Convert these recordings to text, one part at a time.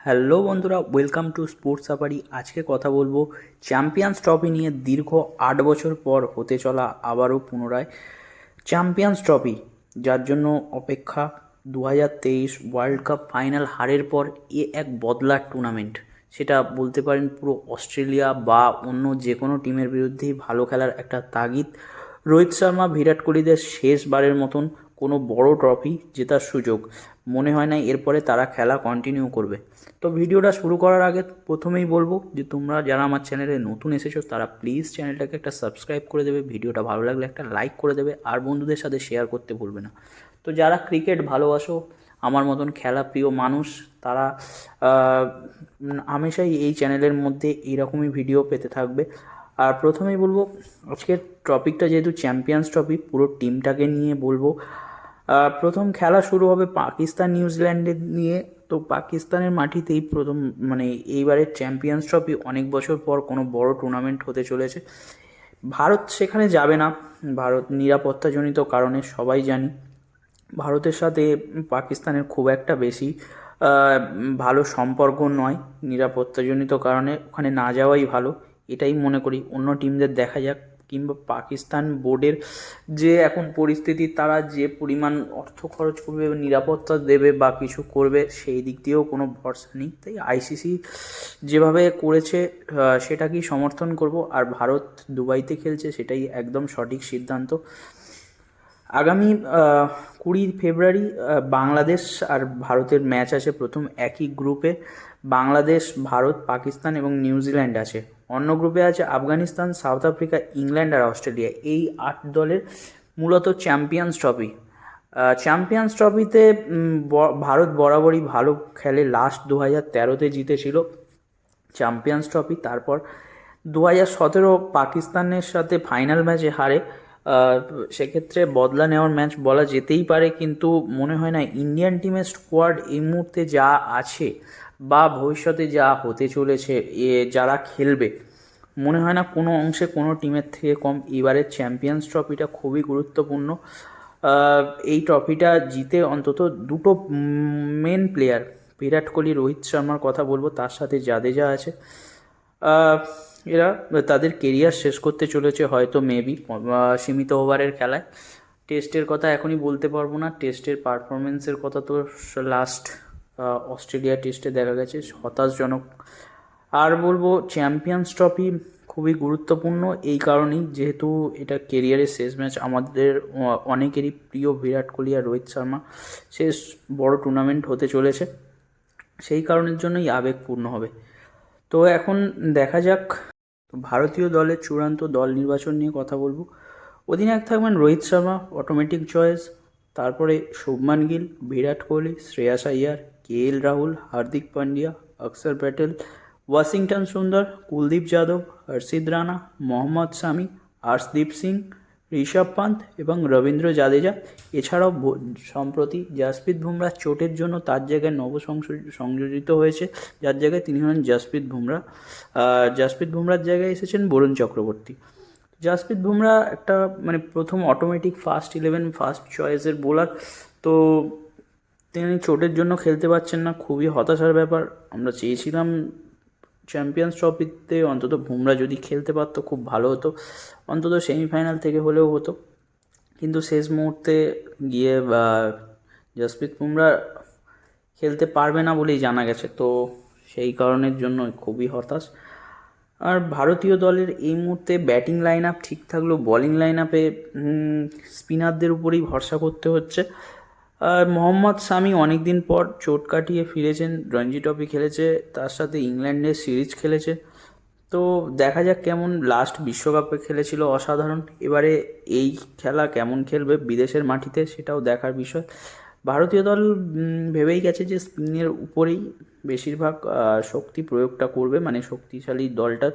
Hello বন্ধুরা, welcome to sports safari. আজকে কথা বলবো চ্যাম্পিয়ন্স ট্রফি নিয়ে। দীর্ঘ 8 বছর পর হতে চলা আবারও পুনরায় চ্যাম্পিয়ন্স ট্রফি, যার জন্য অপেক্ষা 2023 ওয়ার্ল্ড কাপ ফাইনাল হারের পর এক বদলার টুর্নামেন্ট। সেটা বলতে পারেন পুরো অস্ট্রেলিয়া বা অন্য যে কোনো টিমের বিরুদ্ধেই ভালো খেলার একটা তাগিদ। রোহিত শর্মা, বিরাট কোহলিদের শেষবারের মতন কোনো বড় ট্রফি জেতার সুযোগ। মনে হয় না এরপরে তারা খেলা কন্টিনিউ করবে। তো ভিডিওটা শুরু করার আগে প্রথমেই বলবো যে তোমরা যারা আমার চ্যানেলে নতুন এসেছো তারা প্লিজ চ্যানেলটাকে একটা সাবস্ক্রাইব করে দেবে, ভিডিওটা ভালো লাগলে একটা লাইক করে দেবে, আর বন্ধুদের সাথে শেয়ার করতে ভুলবে না। তো যারা ক্রিকেট ভালোবাসো, আমার মতন খেলা প্রিয় মানুষ, তারা হামেশাই এই চ্যানেলের মধ্যে এইরকমই ভিডিও পেতে থাকবে। আর প্রথমেই বলবো, আজকের টপিকটা যেহেতু চ্যাম্পিয়ন্স ট্রফি, পুরো টিমটাকে নিয়ে বলবো। প্রথম খেলা শুরু হবে পাকিস্তান নিউজিল্যান্ডের নিয়ে। তো পাকিস্তানের মাটিতেই প্রথম, মানে এইবারের চ্যাম্পিয়ন্স ট্রফি, অনেক বছর পর কোনো বড় টুর্নামেন্ট হতে চলেছে। ভারত সেখানে যাবে না, ভারত নিরাপত্তাজনিত কারণে। সবাই জানি ভারতের সাথে পাকিস্তানের খুব একটা বেশি ভালো সম্পর্ক নয়। নিরাপত্তাজনিত কারণে ওখানে না যাওয়াই ভালো, এটাই মনে করি। অন্য টিমদের দেখা যাক, কিংবা পাকিস্তান বোর্ডের যে এখন পরিস্থিতি, তারা যে পরিমাণ অর্থ খরচ করবে, নিরাপত্তা দেবে বা কিছু করবে, সেই দিক দিয়েও কোনো ভরসা নেই। তাই আইসিসি যেভাবে করেছে সেটাকেই সমর্থন করব। আর ভারত দুবাইতে খেলছে, সেটাই একদম সঠিক সিদ্ধান্ত। আগামী 20 ফেব্রুয়ারি বাংলাদেশ আর ভারতের ম্যাচ আছে। প্রথম একই গ্রুপে বাংলাদেশ, ভারত, পাকিস্তান এবং নিউজিল্যান্ড আছে। অন্য গ্রুপে আছে আফগানিস্তান, সাউথ আফ্রিকা, ইংল্যান্ড আর অস্ট্রেলিয়া। এই 8 দলের মূলত চ্যাম্পিয়ন্স ট্রফি। চ্যাম্পিয়ন্স ট্রফিতে ভারত বরাবরই ভালো খেলে। লাস্ট 2013-তে জিতেছিল চ্যাম্পিয়ন্স ট্রফি। তারপর 2017 পাকিস্তানের সাথে ফাইনাল ম্যাচে হারে। সেক্ষেত্রে বদলা নেওয়ার ম্যাচ বলা যেতেই পারে, কিন্তু মনে হয় না ইন্ডিয়ান টিমের স্কোয়াড এই মুহূর্তে যা আছে বা ভবিষ্যতে যা হতে চলেছে, যারা খেলবে, মনে হয় না কোনো অংশে কোনো টিমের থেকে কম। এবারের চ্যাম্পিয়ন্স ট্রফিটা খুবই গুরুত্বপূর্ণ। এই ট্রফিটা জিতে অন্তত দুটো মেন প্লেয়ার, বিরাট কোহলি, রোহিত শর্মার কথা বলবো, তার সাথে জাদেজা আছে। এরা তাদের কেরিয়ার শেষ করতে চলেছে হয়তো, মেবি সীমিত ওভারের খেলায়। টেস্টের কথা এখনই বলতে পারবো না। টেস্টের পারফরমেন্সের কথা তো লাস্ট অস্ট্রেলিয়া টেস্টে দেখা গেছে হতাশজনক। আর বলবো চ্যাম্পিয়ন্স ট্রফি খুবই গুরুত্বপূর্ণ এই কারণেই, যেহেতু এটা কেরিয়ারের শেষ ম্যাচ। আমাদের অনেকেরই প্রিয় বিরাট কোহলি আর রোহিত শর্মা, শেষ বড় টুর্নামেন্ট হতে চলেছে, সেই কারণের জন্যই আবেগপূর্ণ হবে। তো এখন দেখা যাক ভারতীয় দলের চূড়ান্ত দল নির্বাচন নিয়ে কথা বলবো। অধিনায়ক থাকবেন রোহিত শর্মা, অটোমেটিক চয়েস। তারপরে শুভমান গিল, বিরাট কোহলি, শ্রেয়াস আইয়ার, কেএল রাহুল, হার্দিক পান্ডিয়া, অক্ষর প্যাটেল, ওয়াশিংটন সুন্দর, কুলদীপ যাদব, হর্ষিত রানা, মোহাম্মদ শামি, আর্শদীপ সিং, ঋষভ পান্ত এবং রবীন্দ্র জাদেজা। এছাড়াও সম্প্রতি জাসপ্রীত বুমরাহ চোটের জন্য তার জায়গায় সংযোজিত হয়েছে, যার জায়গায় তিনি হলেন জাসপ্রীত বুমরাহ। জাসপ্রীত বুমরাহর জায়গায় এসেছেন বরুণ চক্রবর্তী। জাসপ্রীত বুমরাহ একটা, মানে প্রথম অটোমেটিক ফার্স্ট 11 ফার্স্ট চয়েসের বোলার। তো তিনি চোটের জন্য খেলতে পারছেন না, খুবই হতাশার ব্যাপার। আমরা চেয়েছিলাম চ্যাম্পিয়ন্স ট্রফিতে অন্তত বুমরাহ যদি খেলতে পারতো খুব ভালো হতো, অন্তত সেমিফাইনাল থেকে হলেও হতো। কিন্তু শেষ মুহূর্তে গিয়ে জাসপ্রীত বুমরাহ খেলতে পারবে না বলেই জানা গেছে। তো সেই কারণের জন্য খুবই হতাশ। আর ভারতীয় দলের এই মুহূর্তে ব্যাটিং লাইন আপ ঠিক থাকলেও বোলিং লাইন আপে স্পিনারদের উপরেই ভরসা করতে হচ্ছে। আর মোহাম্মদ শামি অনেক দিন পর চোট কাটিয়ে ফিরেছেন, রঞ্জি ট্রফি খেলেছে, তার সাথে ইংল্যান্ডের সিরিজ খেলেছে। তো দেখা যাক কেমন। লাস্ট বিশ্বকাপে খেলেছিল অসাধারণ, এবারে এই খেলা কেমন খেলবে বিদেশের মাটিতে, সেটাও দেখার বিষয়। ভারতীয় দল ভেবেই গেছে যে স্পিনের উপরেই বেশিরভাগ শক্তি প্রয়োগটা করবে, মানে শক্তিশালী দলটা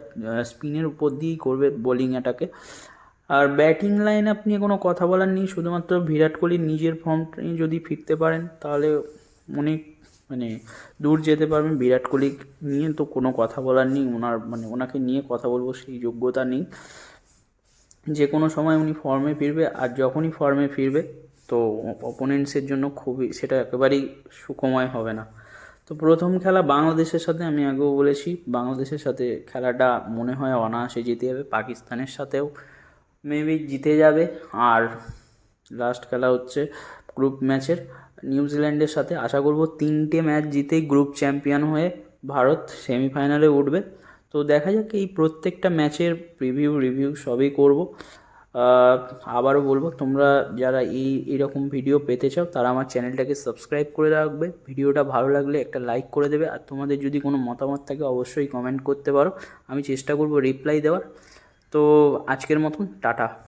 স্পিনের উপর দিয়েই করবে বোলিং অ্যাটাকে। আর ব্যাটিং লাইন আপ নিয়ে কোনো কথা বলার নেই, শুধুমাত্র বিরাট কোহলি নিজের ফর্মটা নিয়ে যদি ফিরতে পারেন তাহলে অনেক, মানে দূর যেতে পারবেন। বিরাট কোহলি নিয়ে তো কোনো কথা বলার নেই, ওনাকে নিয়ে কথা বলবো সেই যোগ্যতা নেই। যে কোনো সময় উনি ফর্মে ফিরবে, আর যখনই ফর্মে ফিরবে তো অপোনেন্টসের জন্য সেটা একেবারেই সুখময় হবে না। তো প্রথম খেলা বাংলাদেশের সাথে, আমি আগেও বলেছি বাংলাদেশের সাথে খেলাটা মনে হয় অনায়াসে জিতে যাবে, পাকিস্তানের সাথেও মেবি জিতে যাবে। আর লাস্ট খেলা হচ্ছে গ্রুপ ম্যাচের নিউজিল্যান্ডের সাথে। আশা করব 3টে ম্যাচ জিতেই গ্রুপ চ্যাম্পিয়ন হয়ে ভারত সেমিফাইনালে উঠবে। তো দেখা যাক, এই প্রত্যেকটা ম্যাচের রিভিউ সবই করব। আবারও বলবো, তোমরা যারা এইরকম ভিডিও পেতে চাও তারা আমার চ্যানেলটাকে সাবস্ক্রাইব করে রাখবে। ভিডিওটা ভালো লাগলে একটা লাইক করে দেবে, আর তোমাদের যদি কোনো মতামত থাকে অবশ্যই কমেন্ট করতে পারো, আমি চেষ্টা করব রিপ্লাই দেওয়ার। তো আজকের মতন টাটা।